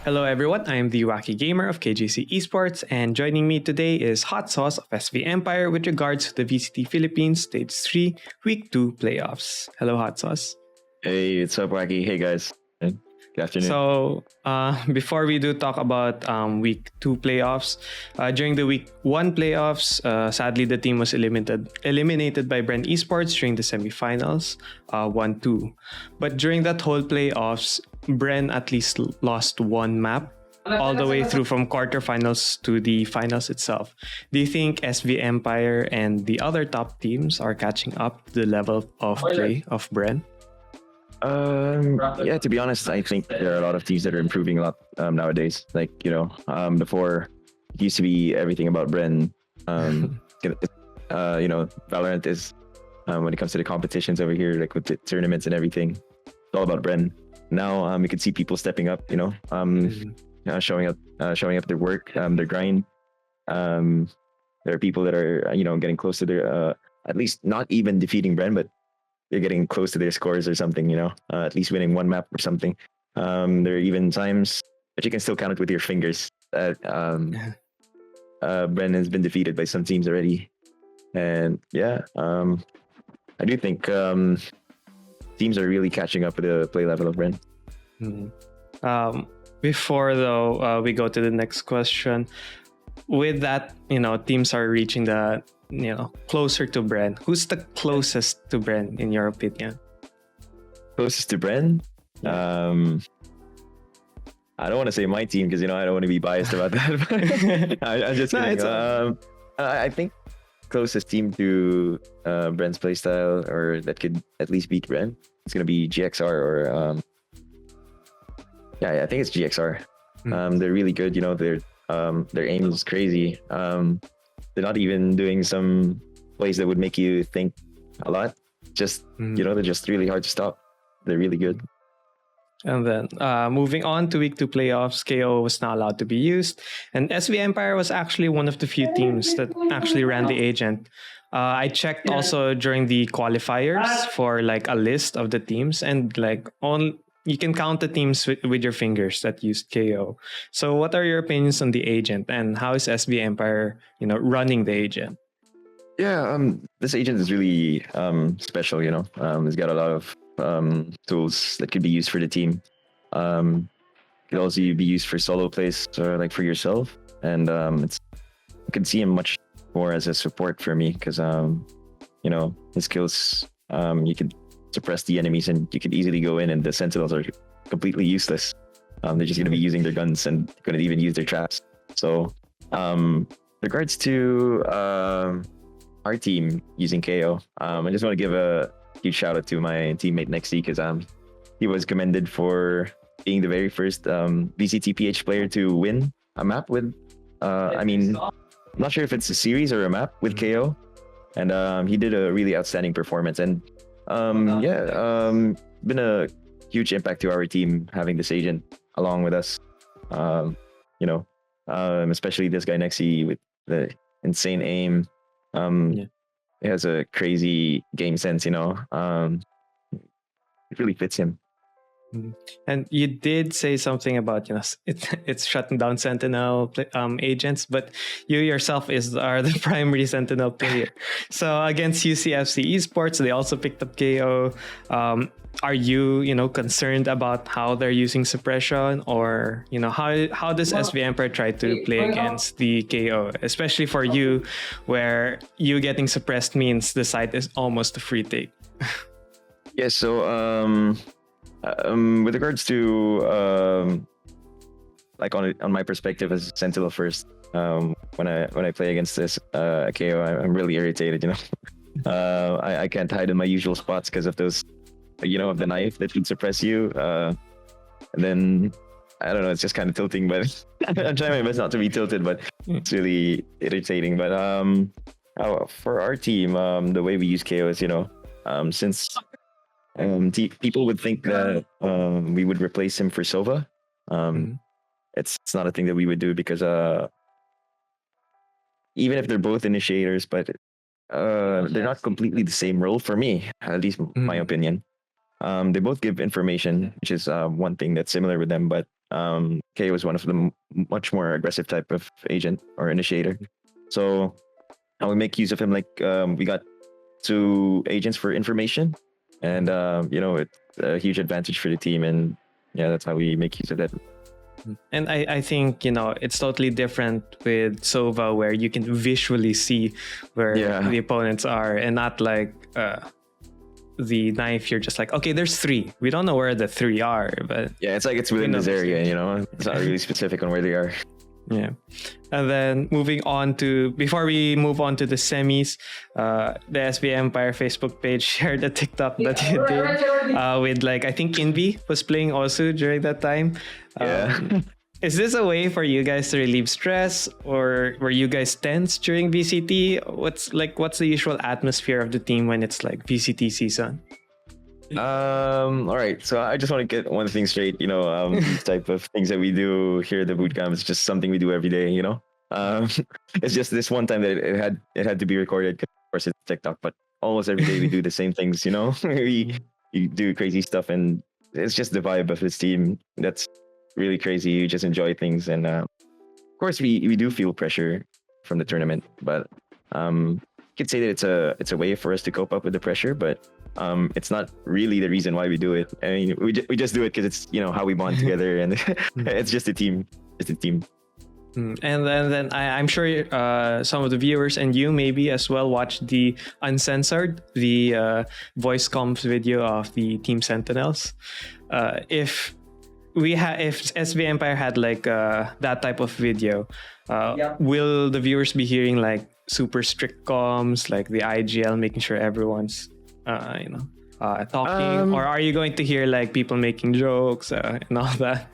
Hello everyone, I am TheJoaquiGamer of KJC Esports, and joining me today is Hotsauz of SV Empire with regards to the VCT Philippines Stage 3 Week 2 playoffs. Hello Hotsauz. Hey, what's up, Wacky? Hey, guys. Good afternoon. So, before we do talk about Week 2 playoffs, during the Week 1 playoffs, sadly the team was eliminated by Bran Esports during the semifinals, 1-2. But during that whole playoffs, Bran at least lost one map all the way through from quarterfinals to the finals itself. Do you think SV Empire and the other top teams are catching up to the level of play of Bran? Yeah, to be honest, I think there are a lot of teams that are improving a lot nowadays. Like, before it used to be everything about Bren. Valorant is, when it comes to the competitions over here, like with the tournaments and everything, it's all about Bren. Now, we can see people stepping up, showing up their work, their grind. There are people that are, getting close to their, at least not even defeating Bren, but they're getting close to their scores or something, at least winning one map or something. There are even times that you can still count it with your fingers that Bren has been defeated by some teams already. And yeah, I do think teams are really catching up with the play level of Bren. Before though, we go to the next question. With that, teams are reaching the closer to Bren. Who's the closest to Bren in your opinion? Closest to Bren? I don't want to say my team because I don't want to be biased about that. I'm just kidding. I think closest team to Bren's playstyle, or that could at least beat Bren, it's gonna be GXR or I think it's GXR. They're really good. Their aim is crazy. They're not even doing some plays that would make you think a lot. Just, they're just really hard to stop. They're really good. And then moving on to Week 2 playoffs, KO was not allowed to be used. And SV Empire was actually one of the few teams that actually ran the agent. I checked also during the qualifiers for like a list of the teams, and you can count the teams with your fingers that used KO. So what are your opinions on the agent, and how is SV Empire, running the agent? Yeah, this agent is really special, it's got a lot of tools that could be used for the team. It could also be used for solo plays or like for yourself. And I could see him much more as a support for me because, his skills, you could suppress the enemies and you could easily go in, and the sentinels are completely useless. They're just going to be using their guns and couldn't even use their traps. So regards to our team using KO, I just want to give a huge shout out to my teammate Nexi because he was commended for being the very first VCTPH player to win a map with I'm not sure if it's a series or a map with KO, and he did a really outstanding performance. And been a huge impact to our team having this agent along with us. Especially this guy Nexi with the insane aim. He has a crazy game sense. It really fits him. And you did say something about it's shutting down Sentinel agents, but you yourself are the primary Sentinel player. So against UCFC Esports, they also picked up KO. Are you concerned about how they're using suppression, or how does SV Empire try to play against the KO, especially for you, where you getting suppressed means the site is almost a free take? Yeah. So with regards to on my perspective as Sentinel first, when I play against this KO, I'm really irritated. I can't hide in my usual spots because of those, of the knife that would suppress you. And then I don't know, it's just kind of tilting, but I'm trying my best not to be tilted, but it's really irritating. But for our team, the way we use KO is, since people would think that we would replace him for Sova. It's not a thing that we would do because even if they're both initiators, but they're not completely the same role for me, at least my opinion. They both give information, which is one thing that's similar with them, but Kay was one of the much more aggressive type of agent or initiator. So we make use of him. Like we got 2 agents for information, and it's a huge advantage for the team. And yeah, that's how we make use of that. And I think, it's totally different with Sova, where you can visually see where the opponents are, and not like the knife. You're just like, okay, there's 3. We don't know where the 3 are, but yeah, it's like it's within this area. It's not really specific on where they are. Yeah. And then before we move on to the semis, the SV Empire Facebook page shared a TikTok that you did with, like, I think Invi was playing also during that time. Is this a way for you guys to relieve stress, or were you guys tense during VCT? What's the usual atmosphere of the team when it's like VCT season? All right. So I just want to get one thing straight. These type of things that we do here at the bootcamp is just something we do every day. It's just this one time that it had to be recorded. Of course, it's TikTok, but almost every day we do the same things. We do crazy stuff, and it's just the vibe of this team that's really crazy. You just enjoy things, and of course, we do feel pressure from the tournament, but you could say that it's a way for us to cope up with the pressure, but it's not really the reason why we do it. I mean, we just do it because it's how we bond together, and it's just a team. It's a team. And then I'm sure some of the viewers and you maybe as well watched the Uncensored, the voice comms video of the Team Sentinels. If SV Empire had like that type of video, will the viewers be hearing like super strict comms, like the IGL making sure everyone's talking, or are you going to hear like people making jokes and all that?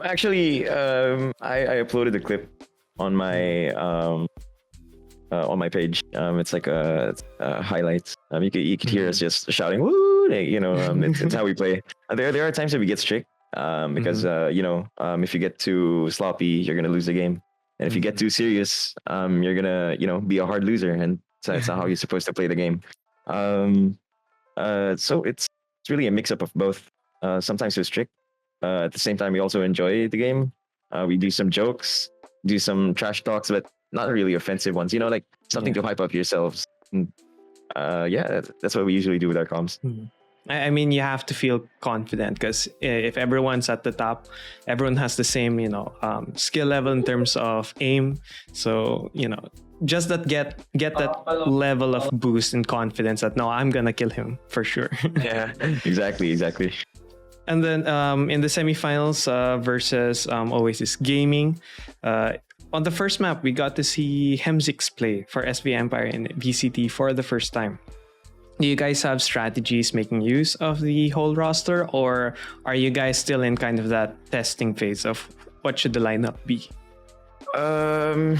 Actually, I uploaded the clip on my page. It's like a highlights. You could hear us just shouting, "Woo!" It's how we play. There are times that we get strict because if you get too sloppy, you're gonna lose the game, and if you get too serious, you're gonna be a hard loser, and that's not how you're supposed to play the game. So it's really a mix up of both. Sometimes we're strict. At the same time, we also enjoy the game. We do some jokes, do some trash talks, but not really offensive ones. Like something to hype up yourselves. And, that's what we usually do with our comms. I mean, you have to feel confident because if everyone's at the top, everyone has the same, skill level in terms of aim. So, just that get that level of boost and confidence that no, I'm gonna kill him for sure. Yeah, exactly. And then in the semifinals versus Oasis Gaming, on the first map, we got to see Hemzix play for SV Empire in VCT for the first time. Do you guys have strategies making use of the whole roster, or are you guys still in kind of that testing phase of what should the lineup be? I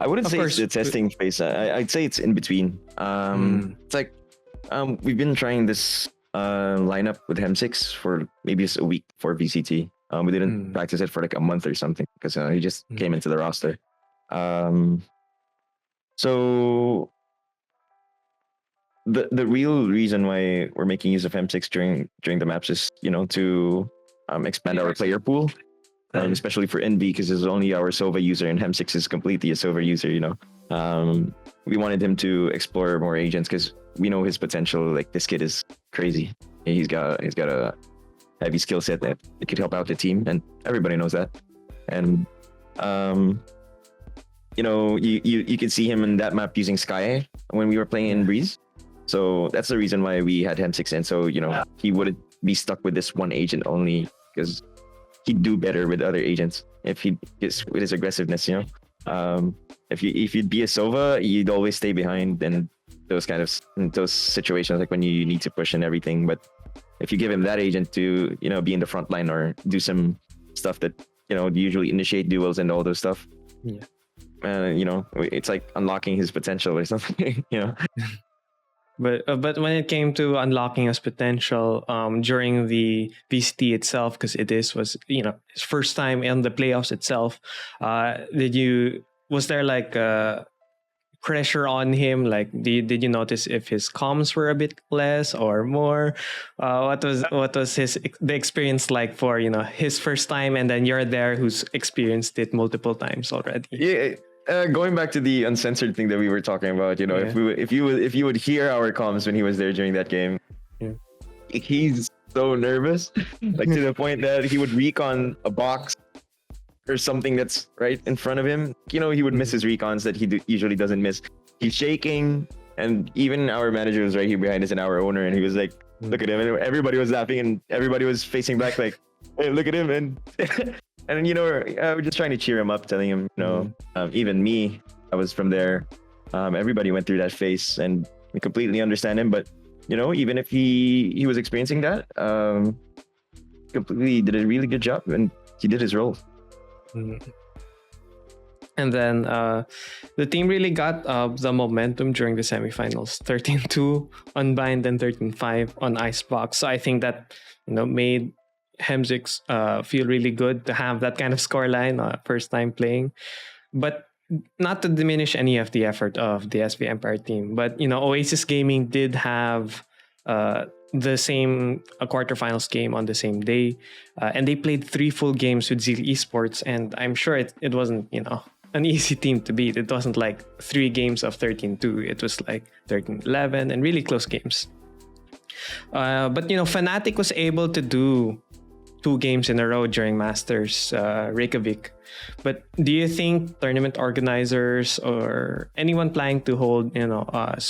wouldn't say it's the testing phase. I'd say it's in between. It's like we've been trying this lineup with Hemzix for maybe just a week for VCT. We didn't practice it for like a month or something because he just came into the roster. So the real reason why we're making use of Hemzix during the maps is to expand our player pool, especially for NB because he's only our Sova user and Hemzix is completely a Sova user. We wanted him to explore more agents because we know his potential. Like this kid is crazy. He's got a heavy skill set that it could help out the team, and everybody knows that. And you could see him in that map using Sky when we were playing in Breeze. So that's the reason why we had Hemzix in. So he wouldn't be stuck with this one agent only because he'd do better with other agents if he is with his aggressiveness. If you'd be a Sova, you'd always stay behind and those situations like when you need to push and everything. But if you give him that agent to be in the front line or do some stuff that usually initiate duels and all those stuff, it's like unlocking his potential or something. But when it came to unlocking his potential during the VCT itself, because was his first time in the playoffs itself, was there like pressure on him? Like, did you notice if his comms were a bit less or more? What was the experience like for his first time, and then you're there who's experienced it multiple times already? Yeah. Going back to the uncensored thing that we were talking about, if you would hear our comms when he was there during that game, he's so nervous, like to the point that he would recon a box or something that's right in front of him. He would miss his recons that he usually doesn't miss. He's shaking, and even our manager was right here behind us and our owner, and he was like, "Look at him!" And everybody was laughing, and everybody was facing back like, "Hey, look at him!" And and we're just trying to cheer him up, telling him, even me, I was from there. Everybody went through that phase, and we completely understand him. But even if he was experiencing that, completely did a really good job, and he did his role. And then the team really got the momentum during the semifinals. 13-2 on Bind and 13-5 on Icebox. So I think that made Hemsix feel really good to have that kind of scoreline first time playing. But not to diminish any of the effort of the SV Empire team, but Oasis Gaming did have the same quarterfinals game on the same day, and they played 3 full games with Zeal Esports, and I'm sure it wasn't an easy team to beat. It wasn't like 3 games of 13-2. It was like 13-11 and really close games. But Fnatic was able to do 2 games in a row during Masters Reykjavik. But do you think tournament organizers or anyone planning to hold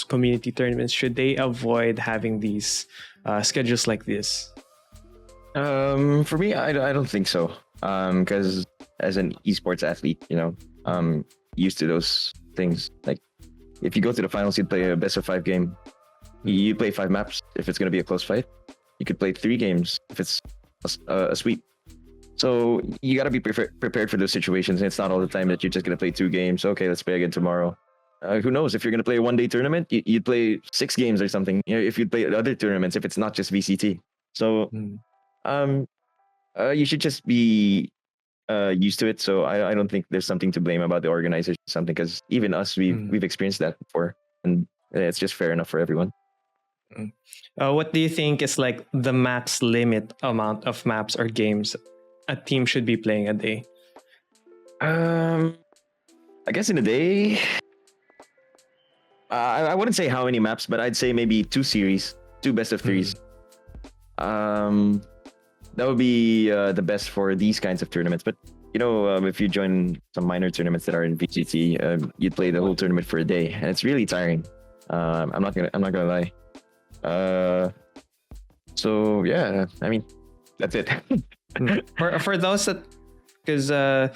community tournaments, should they avoid having these schedules like this? For me, I don't think so. Because as an esports athlete, used to those things. Like if you go to the finals, you'd play a best of 5 game. You play 5 maps if it's going to be a close fight. You could play 3 games if it's a sweep. So you got to be prepared for those situations. And it's not all the time that you're just going to play 2 games. Okay, let's play again tomorrow. Who knows? If you're going to play a 1-day tournament, you'd play 6 games or something. If you'd play other tournaments, if it's not just VCT. So you should just be used to it. So I don't think there's something to blame about the organizers or something, because even us, we've experienced that before, and it's just fair enough for everyone. What do you think is like the max limit amount of maps or games a team should be playing a day? I guess in a day, I wouldn't say how many maps, but I'd say maybe 2 series, 2 best of 3s. That would be the best for these kinds of tournaments. But if you join some minor tournaments that are in VGT, you'd play the whole tournament for a day, and it's really tiring. I'm not gonna lie. So yeah, I mean, that's it. for those that, because the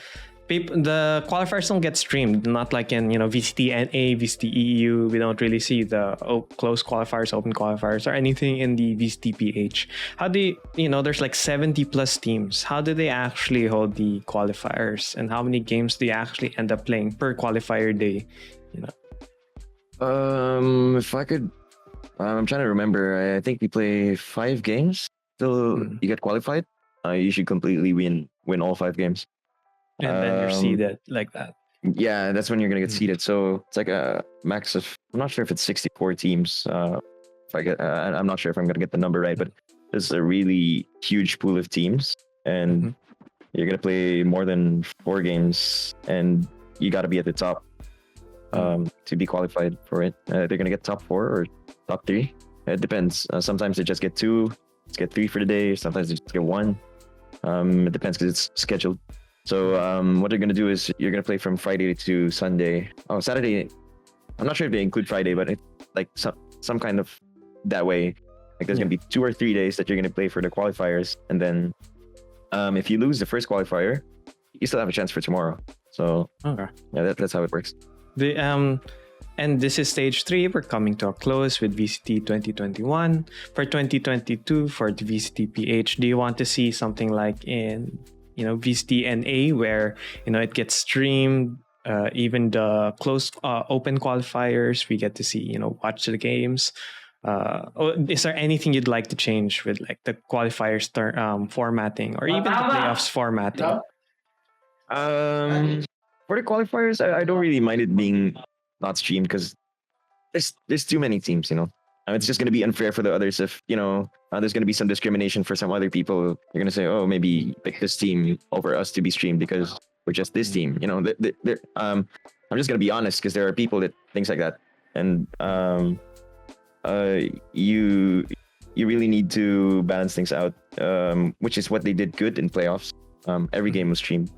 qualifiers don't get streamed, not like in VCT NA, VCT EU. We don't really see the closed qualifiers, open qualifiers, or anything in the VCT PH. How do there's like 70 plus teams. How do they actually hold the qualifiers, and how many games do you actually end up playing per qualifier day? If I could, I'm trying to remember. I think we play 5 games till you get qualified. You should completely win all 5 games. And then you're seeded like that. Yeah, that's when you're gonna get seeded. So it's like a max of, I'm not sure if it's 64 teams. If I get, I'm not sure if I'm gonna get the number right, but there's a really huge pool of teams, and you're gonna play more than 4 games, and you got to be at the top to be qualified for it. They're gonna get top 4 or top 3. It depends. Sometimes they just get 2, let's get 3 for the day. Sometimes they just get 1. It depends because it's scheduled. So what they're going to do is you're going to play from Friday to Sunday. Oh, Saturday. I'm not sure if they include Friday, but it's like some kind of that way. Like there's going to be 2 or 3 days that you're going to play for the qualifiers. And then if you lose the first qualifier, you still have a chance for tomorrow. So yeah, that's how it works. And this is stage 3. We're coming to a close with VCT 2021. For 2022, for the VCT PH, do you want to see something like in VCT NA, where it gets streamed, even the closed open qualifiers, we get to see watch the games? Is there anything you'd like to change with like the qualifiers formatting, or even the playoffs formatting? For the qualifiers, I don't really mind it being not streamed because there's too many teams, it's just going to be unfair for the others if there's going to be some discrimination for some other people. You're going to say, oh, maybe pick this team over us to be streamed because we're just this team. I'm just going to be honest because there are people that thinks like that, and you really need to balance things out, which is what they did good in playoffs. Every game was streamed,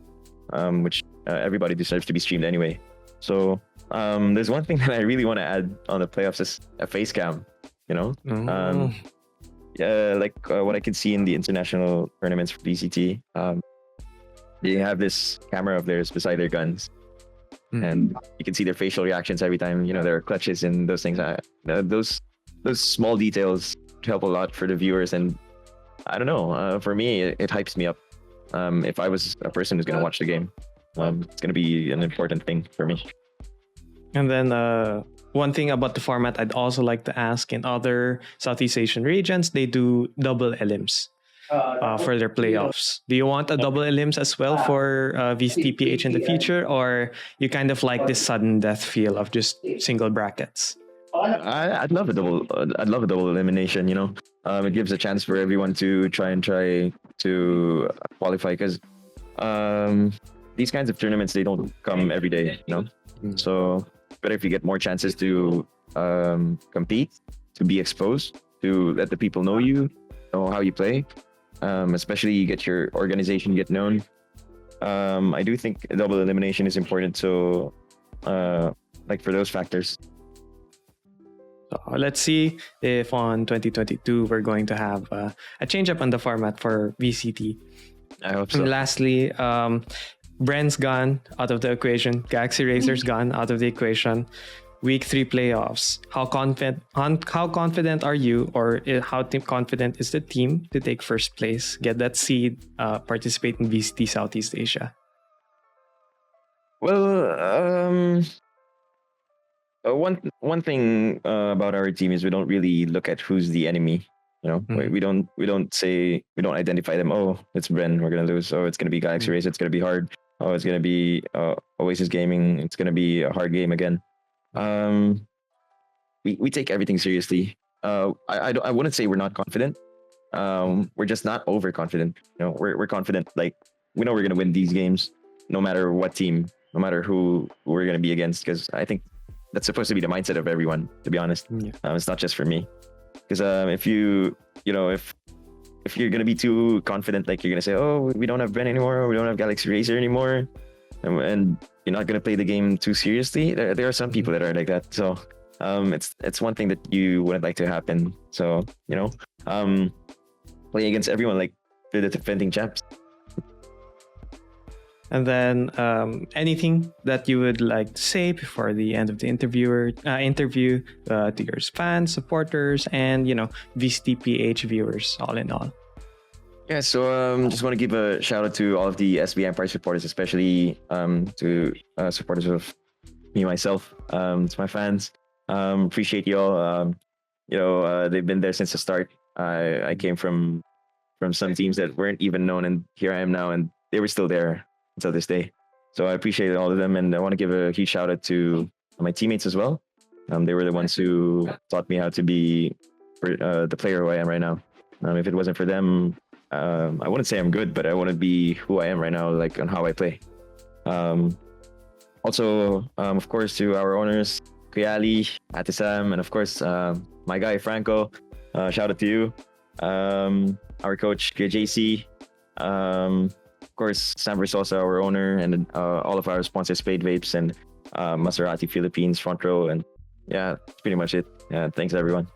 which everybody deserves to be streamed anyway. So there's one thing that I really want to add on the playoffs is a face cam. What I can see in the international tournaments for VCT, they have this camera of theirs beside their guns, and you can see their facial reactions every time. There are clutches and those things. Those small details help a lot for the viewers, and I don't know. For me, it hypes me up. If I was a person who's gonna watch the game, it's gonna be an important thing for me. And then one thing about the format I'd also like to ask, in other Southeast Asian regions, they do double elims for their playoffs. Do you want a double elims as well for VCTPH in the future, or you kind of like this sudden death feel of just single brackets? I'd love a double. I'd love a double elimination. It gives a chance for everyone to try to qualify, because these kinds of tournaments, they don't come every day. So better if you get more chances to compete, to be exposed, to let the people know how you play, especially you get your organization get known. I do think double elimination is important, so for those factors. So let's see if on 2022 we're going to have a change up on the format for VCT. I hope so. And lastly, Bran's gone out of the equation. Galaxy Razor's gone out of the equation. Week 3 playoffs. How confident are you, or how confident is the team to take first place, get that seed, participate in VCT Southeast Asia? Well, one thing about our team is we don't really look at who's the enemy. We don't identify them. Oh, it's Bran, we're gonna lose. Oh, it's gonna be Galaxy Race, it's gonna be hard. Oh, it's gonna be Oasis Gaming, it's gonna be a hard game again. We take everything seriously. I wouldn't say we're not confident. We're just not overconfident. We're confident. Like, we know we're gonna win these games, no matter what team, no matter who we're gonna be against. Because I think that's supposed to be the mindset of everyone. To be honest, it's not just for me. Because if if you're gonna be too confident, like you're gonna say, oh, we don't have Bran anymore, or we don't have Galaxy Racer anymore, and you're not gonna play the game too seriously. There are some people that are like that. So it's one thing that you wouldn't like to happen. So playing against everyone like the defending champs. And then anything that you would like to say before the end of the interview to your fans, supporters, and VCTPH viewers, all in all. Yeah, so just want to give a shout out to all of the SB Empire supporters, especially to supporters of me myself, to my fans. Appreciate you all. They've been there since the start. I came from some teams that weren't even known, and here I am now, and they were still there until this day. So I appreciate all of them, and I want to give a huge shout out to my teammates as well. They were the ones who taught me how to be the player who I am right now. If it wasn't for them, I wouldn't say I'm good, but I wouldn't be who I am right now, like on how I play. Also, of course, to our owners, Kuyali, Ate Sam, and of course, my guy Franco. Shout out to you. Our coach, JC. Of course, Sam Versosa, our owner, and all of our sponsors, Spade Vapes and Maserati Philippines, Front Row, and yeah, that's pretty much it. Thanks, everyone.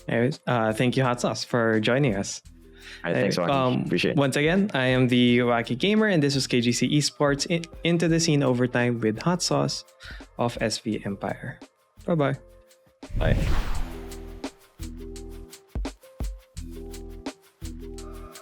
Anyways, thank you, Hotsauz, for joining us. All right, thanks so much. Appreciate it. Once again, I am TheJoaquiGamer, and this was KGC Esports Into the Scene Overtime with Hotsauz of SV Empire. Bye-bye. Bye.